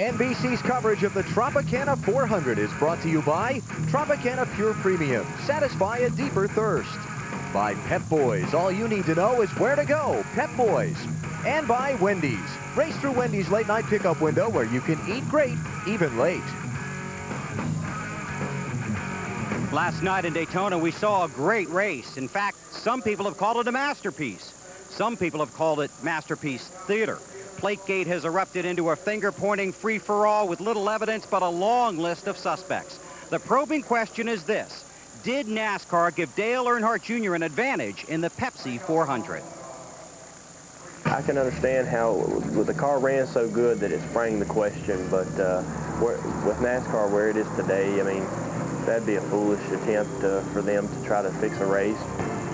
NBC's coverage of the Tropicana 400 is brought to you by Tropicana Pure Premium. Satisfy a deeper thirst. By Pep Boys. All you need to know is where to go. Pep Boys. And by Wendy's. Race through Wendy's late night pickup window where you can eat great, even late. Last night in Daytona, we saw a great race. In fact, some people have called it a masterpiece. Some people have called it masterpiece theater. Plategate has erupted into a finger-pointing free-for-all with little evidence but a long list of suspects. The probing question is this: did NASCAR give Dale Earnhardt Jr. an advantage in the Pepsi 400? I can understand how the car ran so good that it sprang the question, but with NASCAR where it is today, I mean, that'd be a foolish attempt for them to try to fix a race.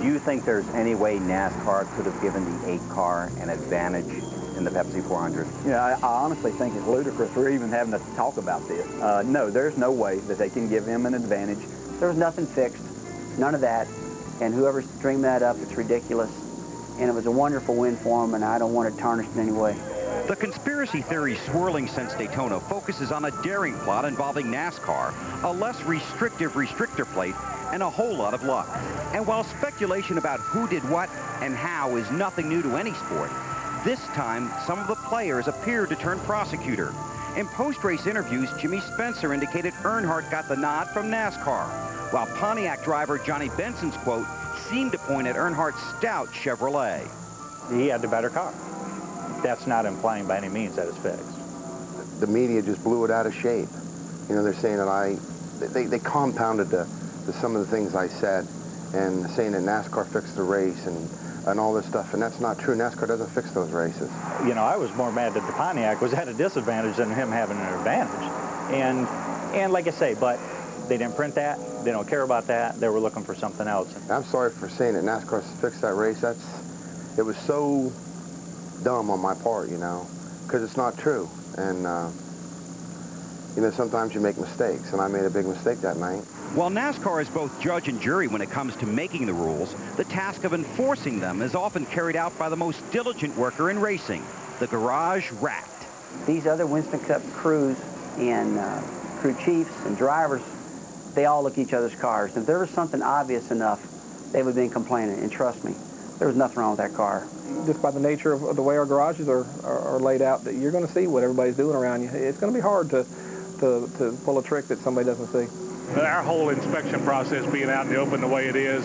Do you think there's any way NASCAR could have given the 8 car an advantage in the Pepsi 400? You know, I honestly think it's ludicrous we're even having to talk about this. No, there's no way that they can give him an advantage. There was nothing fixed, none of that, and whoever's dreamed that up, it's ridiculous. And it was a wonderful win for him, and I don't want it tarnished in any way. The conspiracy theory swirling since Daytona focuses on a daring plot involving NASCAR, a less restrictive restrictor plate, and a whole lot of luck. And while speculation about who did what and how is nothing new to any sport, this time some of the players appeared to turn prosecutor. In post-race interviews, Jimmy Spencer indicated Earnhardt got the nod from NASCAR, while Pontiac driver Johnny Benson's quote seemed to point at Earnhardt's stout Chevrolet. He had the better car. That's not implying by any means that it's fixed. The media just blew it out of shape. You know, they're saying that they compounded some of the things I said and saying that NASCAR fixed the race and all this stuff, and that's not true. NASCAR doesn't fix those races. You know, I was more mad that the Pontiac was at a disadvantage than him having an advantage. And like I say, but they didn't print that. They don't care about that. They were looking for something else. I'm sorry for saying that NASCAR fixed that race. It was so dumb on my part, you know, because it's not true. And, you know, sometimes you make mistakes, and I made a big mistake that night. While NASCAR is both judge and jury when it comes to making the rules, the task of enforcing them is often carried out by the most diligent worker in racing, the garage rat. These other Winston Cup crews and crew chiefs and drivers, they all look at each other's cars. If there was something obvious enough, they would have been complaining. And trust me, there was nothing wrong with that car. Just by the nature of the way our garages are laid out, that you're going to see what everybody's doing around you. It's going to be hard to pull a trick that somebody doesn't see. Our whole inspection process being out in the open the way it is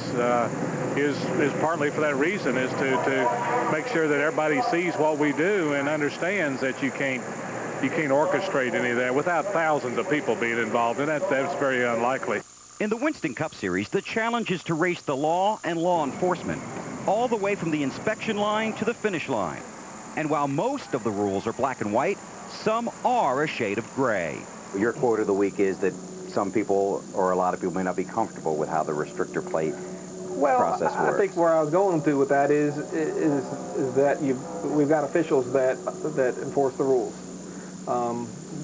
partly for that reason, is to make sure that everybody sees what we do and understands that you can't orchestrate any of that without thousands of people being involved, and that's very unlikely. In the Winston Cup Series, the challenge is to race the law and law enforcement, all the way from the inspection line to the finish line. And while most of the rules are black and white, some are a shade of gray. Your quote of the week is that some people, or a lot of people, may not be comfortable with how the restrictor plate process works. I think where I was going to with that is that we've got officials that enforce the rules.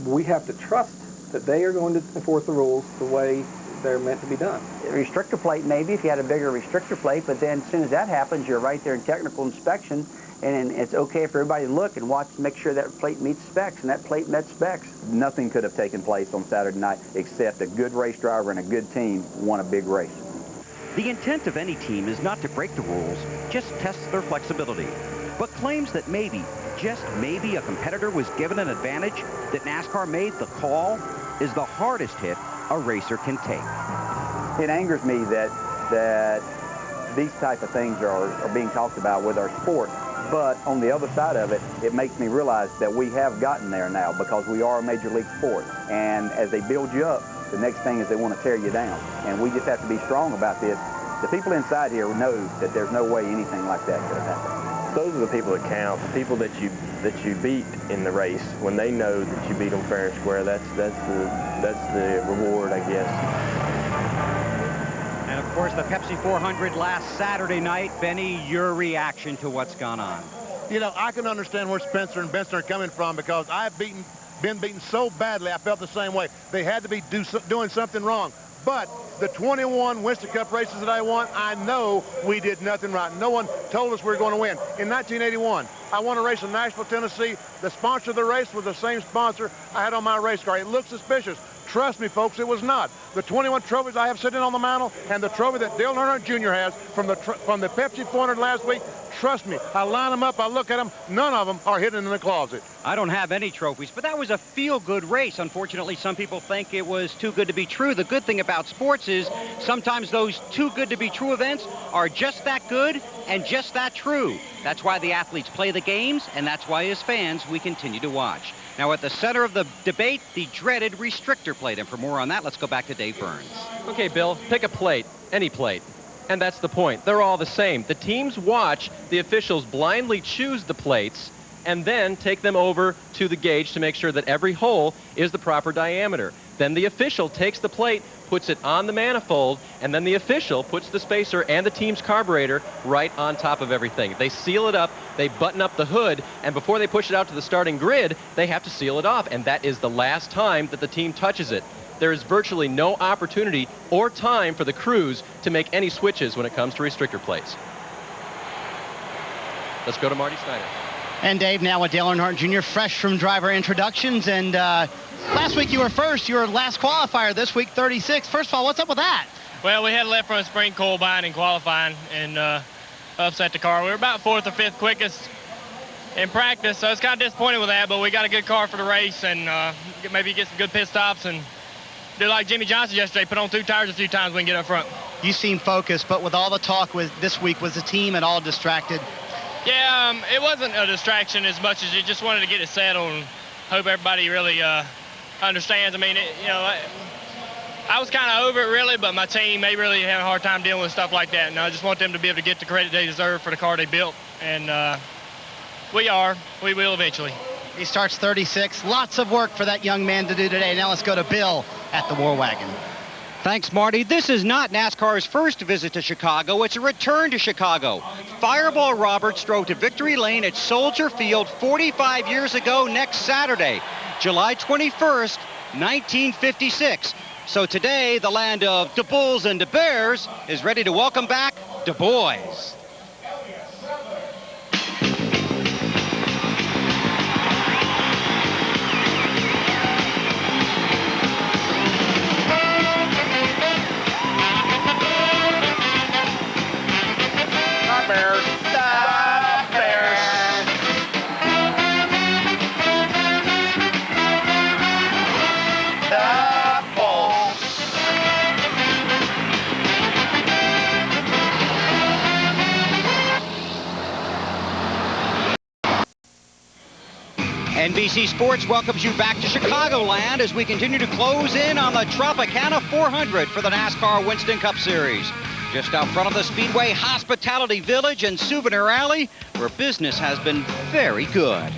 We have to trust that they are going to enforce the rules the way they're meant to be done. A restrictor plate, maybe, if you had a bigger restrictor plate, but then as soon as that happens, you're right there in technical inspection, and it's okay for everybody to look and watch, make sure that plate meets specs, and that plate met specs. Nothing could have taken place on Saturday night except a good race driver and a good team won a big race. The intent of any team is not to break the rules, just test their flexibility. But claims that maybe, just maybe, a competitor was given an advantage, that NASCAR made the call, is the hardest hit a racer can take. It angers me that these type of things are being talked about with our sport. But on the other side of it, it makes me realize that we have gotten there now because we are a major league sport. And as they build you up, the next thing is they want to tear you down. And we just have to be strong about this. The people inside here know that there's no way anything like that could have happened. Those are the people that count, the people that you beat in the race. When they know that you beat them fair and square, that's the reward, I guess. And of course, the Pepsi 400 last Saturday night. Benny, your reaction to what's gone on? You know, I can understand where Spencer and Benson are coming from because I've been beaten so badly. I felt the same way. They had to be doing something wrong. But The 21 Winston Cup races that I won, I know we did nothing right. No one told us we were going to win. In 1981, I won a race in Nashville, Tennessee. The sponsor of the race was the same sponsor I had on my race car. It looked suspicious. Trust me, folks, it was not. The 21 trophies I have sitting on the mantle and the trophy that Dale Earnhardt Jr. has from the Pepsi 400 last week, trust me, I line them up, I look at them, none of them are hidden in the closet. I don't have any trophies, but that was a feel-good race. Unfortunately, some people think it was too good to be true. The good thing about sports is sometimes those too good to be true events are just that good and just that true. That's why the athletes play the games, and that's why as fans we continue to watch. Now at the center of the debate, the dreaded restrictor plate. And for more on that, let's go back to Dave Burns. Okay, Bill, pick a plate, any plate. And that's the point. They're all the same. The teams watch the officials blindly choose the plates and then take them over to the gauge to make sure that every hole is the proper diameter. Then the official takes the plate, puts it on the manifold, and then the official puts the spacer and the team's carburetor right on top of everything. They seal it up, they button up the hood, and before they push it out to the starting grid, they have to seal it off, and that is the last time that the team touches it. There is virtually no opportunity or time for the crews to make any switches when it comes to restrictor plates. Let's go to Marty Snyder. And Dave, now with Dale Earnhardt Jr., fresh from driver introductions. And last week you were first, you were last qualifier, this week 36. First of all, what's up with that? Well, we had a left front spring coil bind in qualifying and upset the car. We were about 4th or 5th quickest in practice, so I was kind of disappointed with that, but we got a good car for the race and maybe get some good pit stops and do like Jimmy Johnson yesterday, put on 2 tires a few times we can get up front. You seem focused, but with all the talk this week, was the team at all distracted? Yeah, it wasn't a distraction as much as you just wanted to get it settled and hope everybody really understands. I mean, I was kind of over it really, but my team, they really had a hard time dealing with stuff like that, and I just want them to be able to get the credit they deserve for the car they built, and we will eventually. He starts 36. Lots of work for that young man to do today. Now let's go to Bill at the War Wagon. Thanks, Marty. This is not NASCAR's first visit to Chicago. It's a return to Chicago. Fireball Roberts drove to Victory Lane at Soldier Field 45 years ago next Saturday, July 21st, 1956. So today, the land of the Bulls and the Bears is ready to welcome back the boys. Bears. The Bears. The Bulls. NBC Sports welcomes you back to Chicagoland as we continue to close in on the Tropicana 400 for the NASCAR Winston Cup Series. Just out front of the Speedway, Hospitality Village and Souvenir Alley, where business has been very good.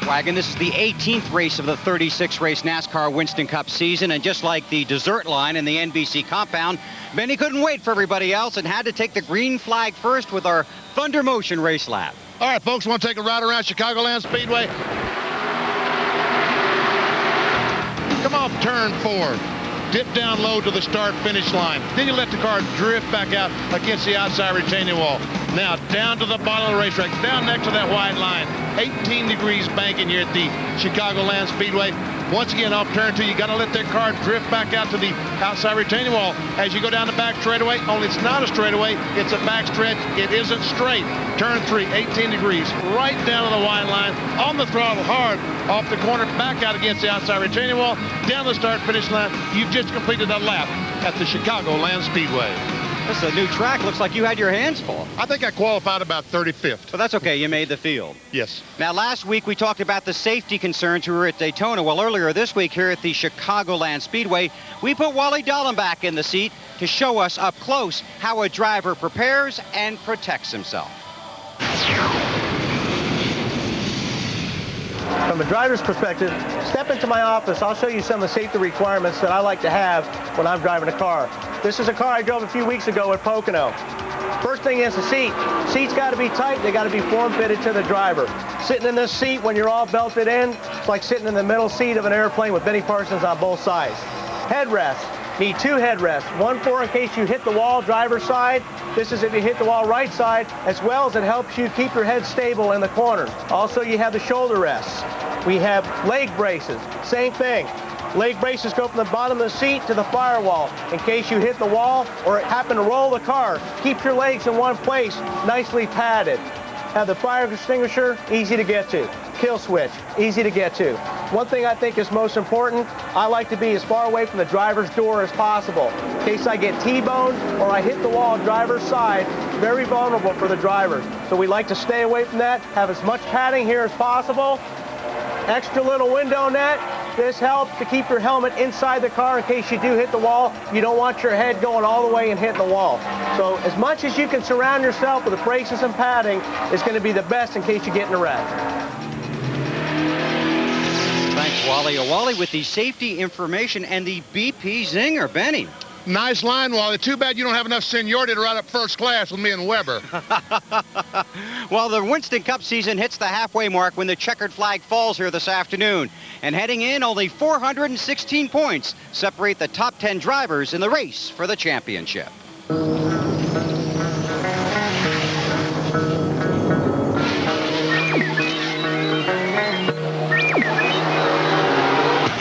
Wagon, this is the 18th race of the 36-race NASCAR Winston Cup season, and just like the dessert line in the NBC compound, many couldn't wait for everybody else and had to take the green flag first with our Thunder Motion race lap. All right, folks, want to take a ride around Chicagoland Speedway? Come off turn 4. Dip down low to the start-finish line. Then you let the car drift back out against the outside retaining wall. Now down to the bottom of the racetrack, down next to that white line. 18 degrees banking here at the Chicagoland Speedway. Once again, off turn 2, you got to let that car drift back out to the outside retaining wall. As you go down the back straightaway, only it's not a straightaway, it's a back stretch. It isn't straight. Turn 3, 18 degrees, right down to the white line, on the throttle, hard, off the corner, back out against the outside retaining wall, down the start-finish line. You've just completed a lap at the Chicagoland Speedway. This is a new track. Looks like you had your hands full. I think I qualified about 35th. But that's okay. You made the field. Yes. Now, last week we talked about the safety concerns who were at Daytona. Well, earlier this week here at the Chicagoland Speedway, we put Wally Dallenbach in the seat to show us up close how a driver prepares and protects himself. From a driver's perspective, step into my office. I'll show you some of the safety requirements that I like to have when I'm driving a car. This is a car I drove a few weeks ago at Pocono. First thing is the seat. Seat's got to be tight. They got to be form-fitted to the driver. Sitting in this seat when you're all belted in, it's like sitting in the middle seat of an airplane with Benny Parsons on both sides. Headrests. Need 2 headrests. One for in case you hit the wall, driver's side. This is if you hit the wall right side, as well as it helps you keep your head stable in the corner. Also, you have the shoulder rests. We have leg braces. Same thing. Leg braces go from the bottom of the seat to the firewall. In case you hit the wall or happen to roll the car, keep your legs in one place, nicely padded. Have the fire extinguisher, easy to get to. Kill switch, easy to get to. One thing I think is most important, I like to be as far away from the driver's door as possible. In case I get T-boned or I hit the wall driver's side, very vulnerable for the drivers. So we like to stay away from that, have as much padding here as possible. Extra little window net. This helps to keep your helmet inside the car in case you do hit the wall. You don't want your head going all the way and hitting the wall. So as much as you can surround yourself with the braces and padding is going to be the best in case you get in a wreck. Thanks, Wally. Wally with the safety information and the BP zinger. Benny. Nice line, Wally. Too bad you don't have enough seniority to ride up first class with me and Weber. Well, the Winston Cup season hits the halfway mark when the checkered flag falls here this afternoon. And heading in, only 416 points separate the top 10 drivers in the race for the championship. That's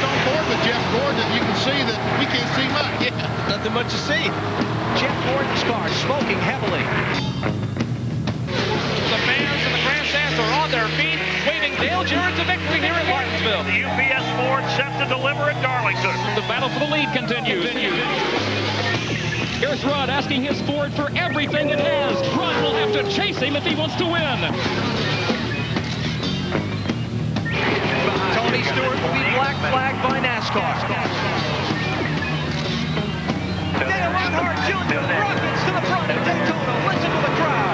on board with Jeff Gordon. You can see that we can't see much. Yeah, nothing much to see. Jeff Gordon's car smoking heavily. The fans in the grandstands are on their feet, waving Dale Jarrett to victory here at Martinsville. The UPS Ford set to deliver at Darlington. The battle for the lead continues. Here's Rudd asking his Ford for everything it has. Rudd will have to chase him if he wants to win. Tony Stewart will be black flagged by NASCAR. Dale Earnhardt Jr. rockets to the front at Daytona. Listen to the crowd.